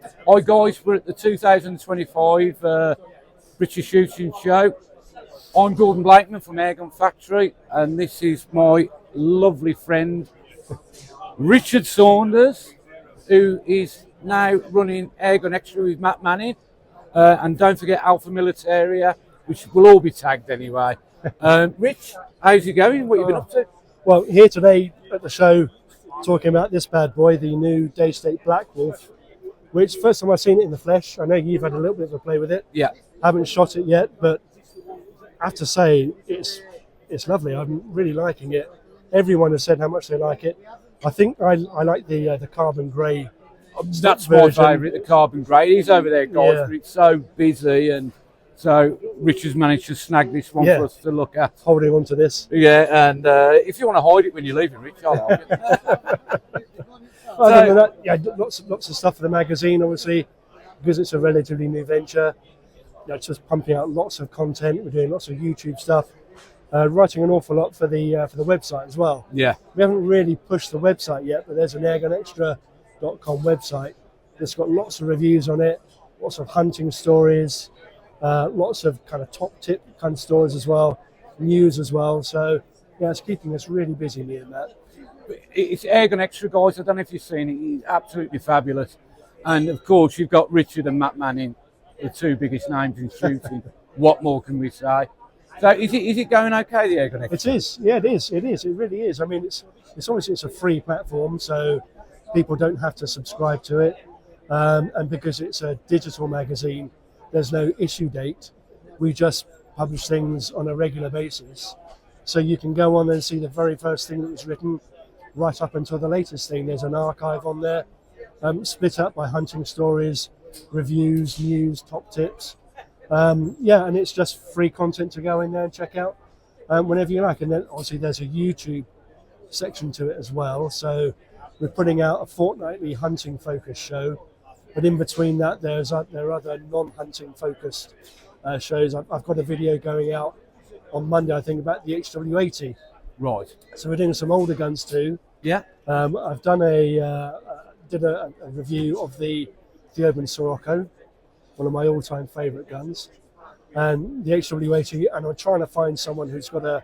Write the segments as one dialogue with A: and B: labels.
A: Hi guys, we're at the 2025 British Shooting Show. I'm Gordon Blakeman from Airgun Factory, and this is my lovely friend Richard Saunders, who is now running Airgun Extra with Matt Manning. And don't forget Alpha Militaria, which will all be tagged anyway. Rich, how's it going? What have you been up to?
B: Well, here today at the show, talking about this bad boy, the new Daystate Black Wolf, which first time I've seen it in the flesh. I know you've had a little bit of a play with it.
A: Yeah.
B: Haven't shot it yet, but I have to say it's lovely. I'm really liking it. Everyone has said how much they like it. I think I like the carbon grey.
A: That's my favourite, the carbon grey. He's over there, guys, but it's so busy, and so Richard's managed to snag this one for us to look at.
B: Holding on to this.
A: Yeah, and if you want to hide it when you're leaving, Rich, I'll hold it.
B: Other than that, yeah, lots of stuff for the magazine, obviously, because it's a relatively new venture. Just pumping out lots of content. We're doing lots of YouTube stuff, writing an awful lot for the website as well.
A: Yeah,
B: we haven't really pushed the website yet, but there's an AirgunExtra.com website that's got lots of reviews on it, lots of hunting stories, lots of kind of top tip kind of stories as well, news as well. So yeah, it's keeping us really busy, me and that.
A: It's Airgun Extra, guys. I don't know if you've seen it. He's absolutely fabulous. And of course, you've got Richard and Matt Manning, the two biggest names in shooting. What more can we say? So is it going okay, the Airgun Extra?
B: It is. Yeah, it is. It really is. I mean, it's obviously it's a free platform, so people don't have to subscribe to it. And because it's a digital magazine, there's no issue date. We just publish things on a regular basis. So you can go on and see the very first thing that was written right up until the latest thing. There's an archive on there, split up by hunting stories, reviews, news, top tips. Yeah, and it's just free content to go in there and check out whenever you like. And then obviously there's a YouTube section to it as well. So we're putting out a fortnightly hunting focused show. But in between that, there are other non-hunting focused shows. I've got a video going out on Monday, I think, about the HW80.
A: Right.
B: So we're doing some older guns too.
A: Yeah.
B: I've done did a review of the Urban Sirocco, one of my all-time favourite guns, and the HW80. And I'm trying to find someone who's got a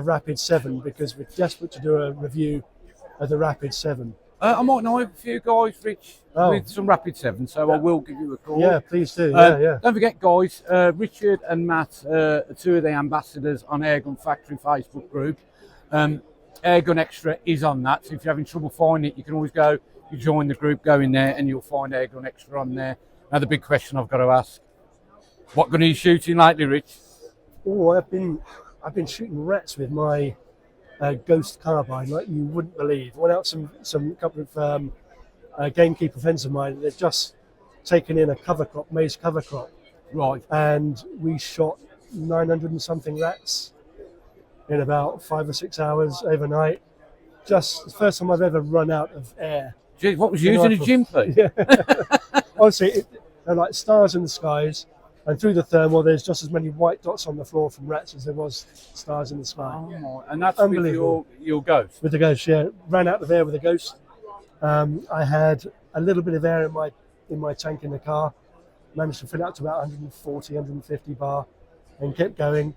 B: Rapid 7, because we're desperate to do a review of the Rapid 7.
A: I might know a few guys, Rich, with some Rapid 7, so I will give you a call.
B: Yeah, please do. Yeah.
A: Don't forget, guys, Richard and Matt are two of the ambassadors on Airgun Factory Facebook group. Airgun Extra is on that, so if you're having trouble finding it, you can always you join the group, go in there, and you'll find Airgun Extra on there. Now, the big question I've got to ask, what gun are you shooting lately, Rich?
B: Oh, I've been shooting rats with my Ghost carbine, like you wouldn't believe. I went out some couple of gamekeeper friends of mine. They've just taken in a maize cover crop,
A: right? And
B: we shot 900 and something rats in about 5 or 6 hours overnight. Just the first time I've ever run out of air.
A: Gee, what was using a gym piece?
B: Yeah. Honestly, they're like stars in the skies. And through the thermal, there's just as many white dots on the floor from rats as there was stars in the sky.
A: Oh, and that's with your Ghost?
B: With the Ghost, yeah. Ran out of air with the Ghost. I had a little bit of air in my tank in the car. Managed to fill it up to about 140, 150 bar, and kept going.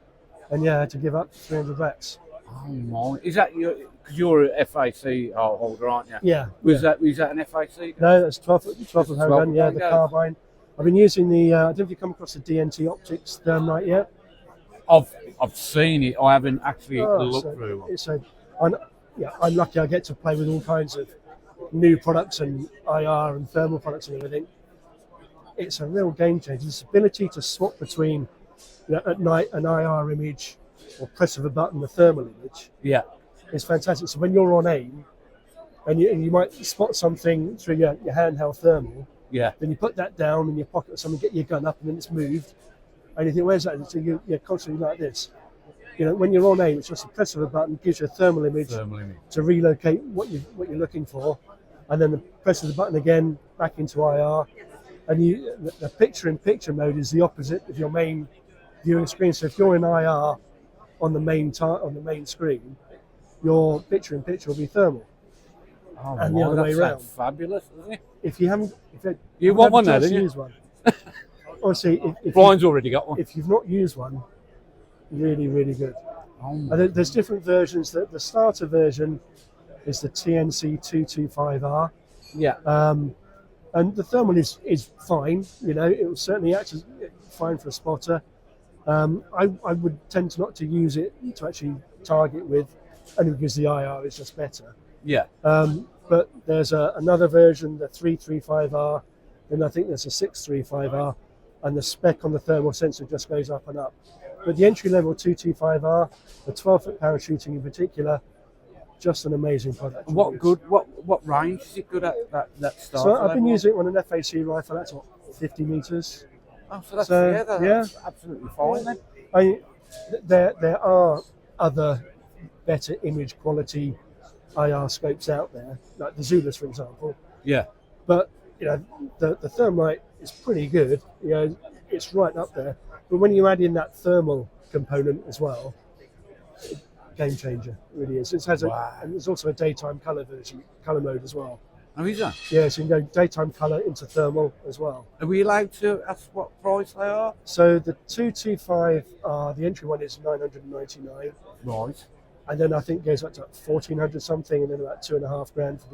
B: And yeah, I had to give up 300 rats.
A: Oh my! Is that because you're a FAC holder, aren't you?
B: Yeah.
A: Was that an FAC?
B: No, that's 12 handgun. Yeah, the carbine. I've been using I don't know if you've come across the DNT Optics Thermite yet.
A: I've seen it. I haven't actually looked through it.
B: I'm lucky. I get to play with all kinds of new products and IR and thermal products and everything. It's a real game changer. This ability to swap between at night an IR image or press of a button the thermal image.
A: Yeah,
B: it's fantastic. So when you're on aim and you might spot something through your handheld thermal.
A: Yeah.
B: Then you put that down in your pocket or something, get your gun up, and then it's moved. And you think, where's that? So you're constantly like this. When you're on aim, it's just a press of a button, gives you a thermal image to relocate what you're looking for, and then the press of the button again back into IR. And the picture-in-picture mode is the opposite of your main viewing screen. So if you're in IR on the main screen, your picture-in-picture will be thermal.
A: Oh,
B: and the other way around.
A: Fabulous, isn't it?
B: If you
A: You
B: I've
A: want
B: never
A: one now,
B: just
A: don't you?
B: used one. Honestly,
A: Brian's already got one.
B: if you've not used one, really, really good.
A: Oh,
B: And there's different versions. The starter version is the TNC 225R.
A: yeah.
B: And the thermal is fine, you know, it will certainly act as fine for a spotter. I would tend to not to use it to actually target with, only because the IR is just better.
A: Yeah.
B: But there's another version, the 335R, and I think there's a 635R, and the spec on the thermal sensor just goes up and up. But the entry level 225R, the 12-foot parachuting in particular, just an amazing product.
A: What good? What range is it good at? That starter
B: So I've been
A: level?
B: using it on an FAC rifle. That's what, 50 meters.
A: Oh, so that's,
B: So,
A: that's absolutely fine then.
B: There are other better image quality IR scopes out there, like the Zulus, for example.
A: Yeah.
B: But you know, the Thermite is pretty good. You know, it's right up there. But when you add in that thermal component as well, game changer, it really is. It has and there's also a daytime color mode as well.
A: Oh, is that?
B: Yeah, so you can go daytime color into thermal as well.
A: Are we allowed to ask what price they are?
B: So the 225 the entry one is 999,
A: Right.
B: and then I think goes up to 1400 something, and then about $2.5 grand for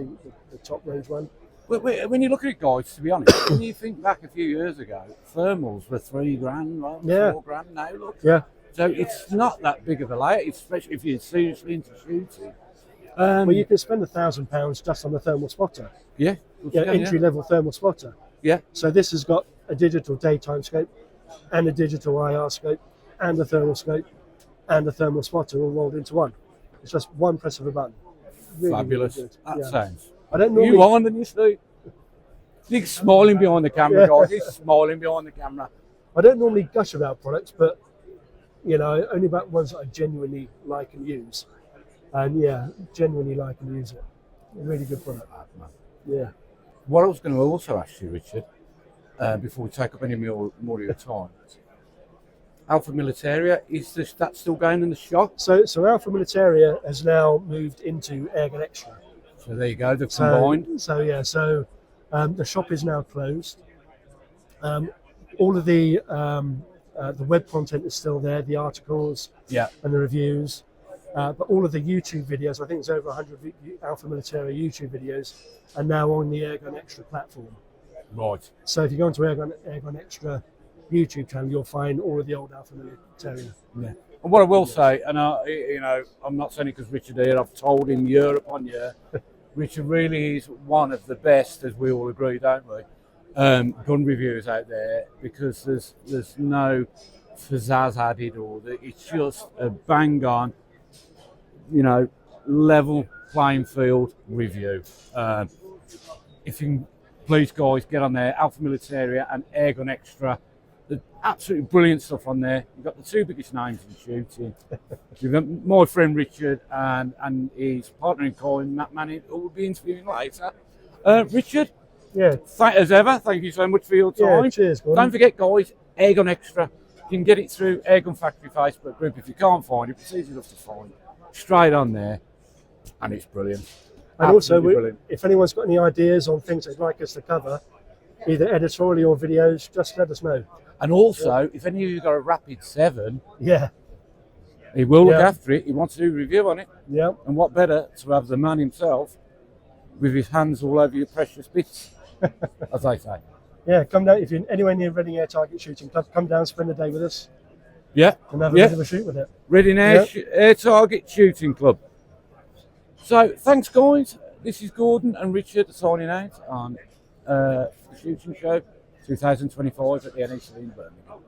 B: the top range one.
A: When you look at it, guys, to be honest, when you think back a few years ago, thermals were $3 grand, right?
B: Yeah.
A: $4 grand now, look.
B: Yeah.
A: So it's not that big of a layout, especially if you're seriously into shooting.
B: Well, you can spend £1,000 just on the thermal spotter.
A: Yeah.
B: Yeah, entry level thermal spotter.
A: Yeah.
B: So this has got a digital daytime scope, and a digital IR scope, and a thermal scope, and a thermal spotter all rolled into one. It's just one press of a button. Really,
A: Fabulous.
B: really good.
A: That
B: Yeah.
A: sounds.
B: I don't normally.
A: You on, you see? He's smiling behind the camera, guys. He's smiling behind the camera.
B: I don't normally gush about products, but you know, only about ones that I genuinely like and use. And yeah, genuinely like and use it. Really good product. Yeah.
A: What I was going to also ask you, Richard, before we take up any more of your time, Alpha Militaria, is that still going in the shop?
B: So Alpha Militaria has now moved into Airgun Extra.
A: So there you go, they've combined.
B: So the shop is now closed. All of the web content is still there, the articles and the reviews. But all of the YouTube videos, I think there's over 100 Alpha Militaria YouTube videos, are now on the Airgun Extra platform.
A: Right.
B: So if you go onto Airgun Extra YouTube channel, you'll find all of the old Alpha Militaria.
A: Yeah. And what I will say, and I'm not saying it because Richard here, I've told him year upon year, Richard really is one of the best, as we all agree, don't we? Gun reviewers out there, because there's no pizzazz added, or it's just a bang on, level playing field review. If you can, please guys, get on there, Alpha Militaria and Airgun Extra. There's absolutely brilliant stuff on there. You've got the two biggest names in shooting. You've got my friend Richard and his partner in crime, Matt Manning, who will be interviewing later. Richard, as ever, thank you so much for your time.
B: Yeah, cheers, Gordon.
A: Don't forget, guys, Airgun Extra. You can get it through AirgunFactory Facebook group. If you can't find it, it's easy enough to find. Straight on there, and it's brilliant.
B: And
A: Absolutely
B: also,
A: brilliant.
B: if anyone's got any ideas on things they'd like us to cover, either editorially or videos, just let us know.
A: And also, if any of you got a Rapid 7,
B: Yeah.
A: he will look after it. He wants to do a review on it.
B: Yeah.
A: And what better to have the man himself with his hands all over your precious bits, as I say.
B: Yeah, come down. If you're anywhere near Reading Air Target Shooting Club, come down, spend a day with us,
A: Yeah.
B: and have a bit of a shoot with it.
A: Reading Air Target Shooting Club. So, thanks, guys. This is Gordon and Richard signing out on the Shooting Show 2025 at the NEC in Birmingham.